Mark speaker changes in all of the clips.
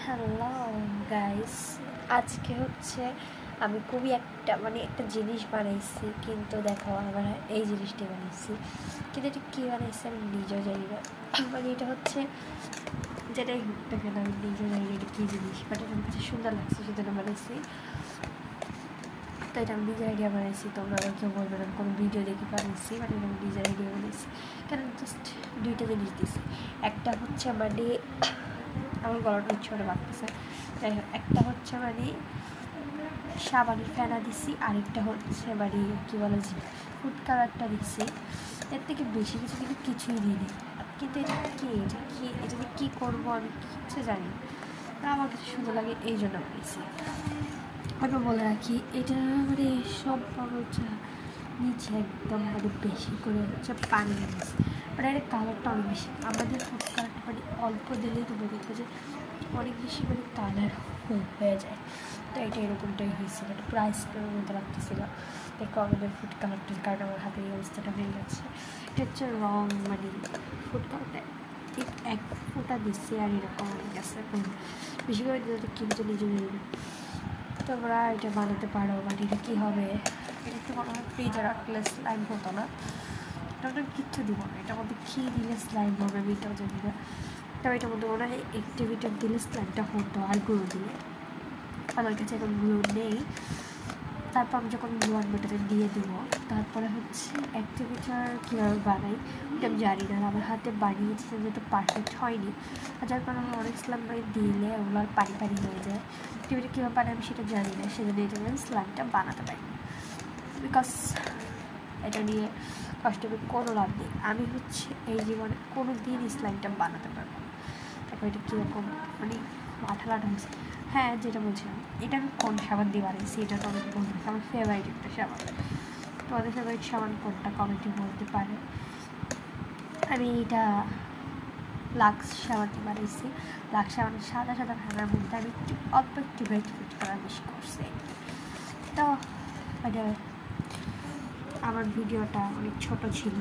Speaker 1: Hello guys, আজকে হচ্ছে আমি খুবই একটা জিনিস বানাইছি, কিন্তু দেখো আমার এই জিনিসটি বানাইছি, কিন্তু এটা কী বানাইছি আমি নিজেও জানি না। এটা হচ্ছে যেটাই হোক না কেন আমি নিজেও জানি না এটা কী জিনিস, বাট এটা আমার কাছে সুন্দর লাগছে সেজন্য বানাইছি। তো এটা আমি নিজের আইডিয়া বানাইছি, তোমরা কেউ বলবে না কোনো ভিডিও দেখে বানাইছি, বাট এটা আমি নিজের আইডিয়া বানাইছি। কারণ জাস্ট দুইটা জিনিস দিছি, একটা হচ্ছে আমার গলাটা ছোটো বাড়তেছে, যাই হোক, একটা হচ্ছে সাবানের ফেনা দিছি, আরেকটা হচ্ছে কী বলে যে ফুড কালারটা দিচ্ছি। এর থেকে বেশি কিছু কিন্তু কিছুই দিইনি, কিন্তু এটা কী করবো আমি কিছু জানি না, আমার কাছে সুন্দর লাগে এই জন্য বানিয়েছি। আমি বলে রাখি এটা সব হচ্ছে নিচে একদম বেশি করে হচ্ছে পানি দিয়েছে, এর কালারটা অনেক বেশি। আমাদের ফুড কালারটা অল্প দিলেই তো দেখবো যে অনেক বেশি কালার হয়ে যায়। তো এটা এরকমটাই হয়েছিল, একটা প্রাইসটার মতো রাখতেছিল। দেখো আমাদের ফুড কালারটার কারণে আমার হাতের এই অবস্থাটা হয়ে গেছে। এটা হচ্ছে রং ফুড কালারটা এক ফোঁটা দিচ্ছে আর এরকম হয়ে গেছে। বেশি করে দিলে তো কিন্তু নিজে নেবে। তোমরা এটা বানাতে পারো, বাট এটা কী হবে, এটা একটু মনে হয় ফ্রিজে রাখলে স্লাইম হতো না। এটা কিচ্ছু দিব না, এটার মধ্যে কী দিলে স্লাইম হবে আমি এটাও জানি না। তবে এটার মধ্যে মনে হয় অ্যাক্টিভিটার দিলে স্লাইমটা হতো, আর গুঁড়ো দিলে। আমার কাছে এখন গুঁড়ো নেই। তারপর আমি যখন গুঁড়ো আনবো এটাতে দিয়ে দেবো। তারপরে হচ্ছে অ্যাক্টিভিটার কীভাবে বানাই এটা আমি জানি না, আমার হাতে বানিয়েছি যেহেতু পারফেক্ট হয়নি, আর যার কারণে অনেক স্লাইম দিলে ওগুলো আর পানি পানি হয়ে যায়। অ্যাক্টিভিটি কীভাবে বানাই আমি সেটা জানি না, সেজন্য এটা আমি স্লাইমটা বানাতে পারি, বিকজ এটা নিয়ে কষ্ট করে কোনো লাভ নেই। আমি হচ্ছে এই জীবনে কোনো দিন স্লাইমটা বানাতে পারবো। তারপর এটা কীরকম আঠা লাঠা হয়েছে। হ্যাঁ, যেটা বলছিলাম, এটা আমি কোন সাবান দিয়ে বানিয়েছি এটা তো অনেক বন্ধু, আমার ফেভারিট একটা সাবান। তোমাদের ফেভারিট সাবান কোনটা কমেন্টে বলতে পারে। আমি এটা লাক্স সাবান দিয়ে বানিয়েছি। লাক্স সাবানের সাদা সাদা ফেনার মধ্যে আমি অল্প একটু রেড ফুড কালার বেশি করছি। তো আমার ভিডিওটা অনেক ছোট ছিল,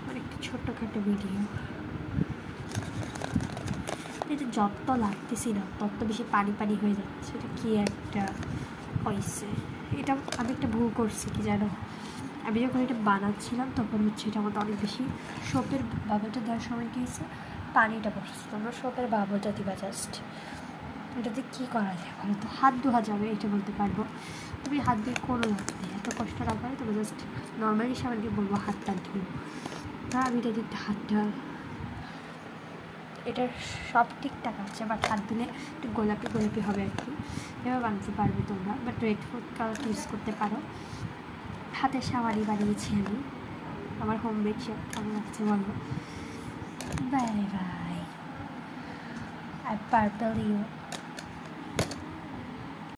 Speaker 1: অনেকটা ছোট্টখাটো ভিডিও। এটা যত লাগতেছি না তত বেশি পানি পানি হয়ে যাচ্ছে। এটা কি একটা হয়েছে, এটা আমি একটা ভুল করছি কি জানো, আমি যখন এটা বানাচ্ছিলাম তখন হচ্ছে এটা আমাদের অনেক বেশি সোপের বাবলটা দেওয়ার সময় কী হয়েছে, পানিটা পড়ছে। তোমরা সোপের বাবলটা দিবা জাস্ট। এটাতে কী করা যায় বলো তো, হাত ধোয়া যাবে এটা বলতে পারবো। তুমি হাত দিয়ে কোনো লাভ নেই, এত কষ্ট না করে তুমি জাস্ট নর্মালি সাবানকে বলবো হাতটা ধুও। তা আমি এটা দিকটা হাতটা, এটার সব ঠিকঠাক আছে, বাট হাত দিলে একটু গোলাপি গোলাপি হবে আর কি। এভাবে বানাতে পারবে তোমরা, but red food colour use করতে পারো। হাতের সাবানই বানিয়েছি আমি, আমার হোম মেড শেপ। কেমন লাগছে বলো? Bye bye, I purple you.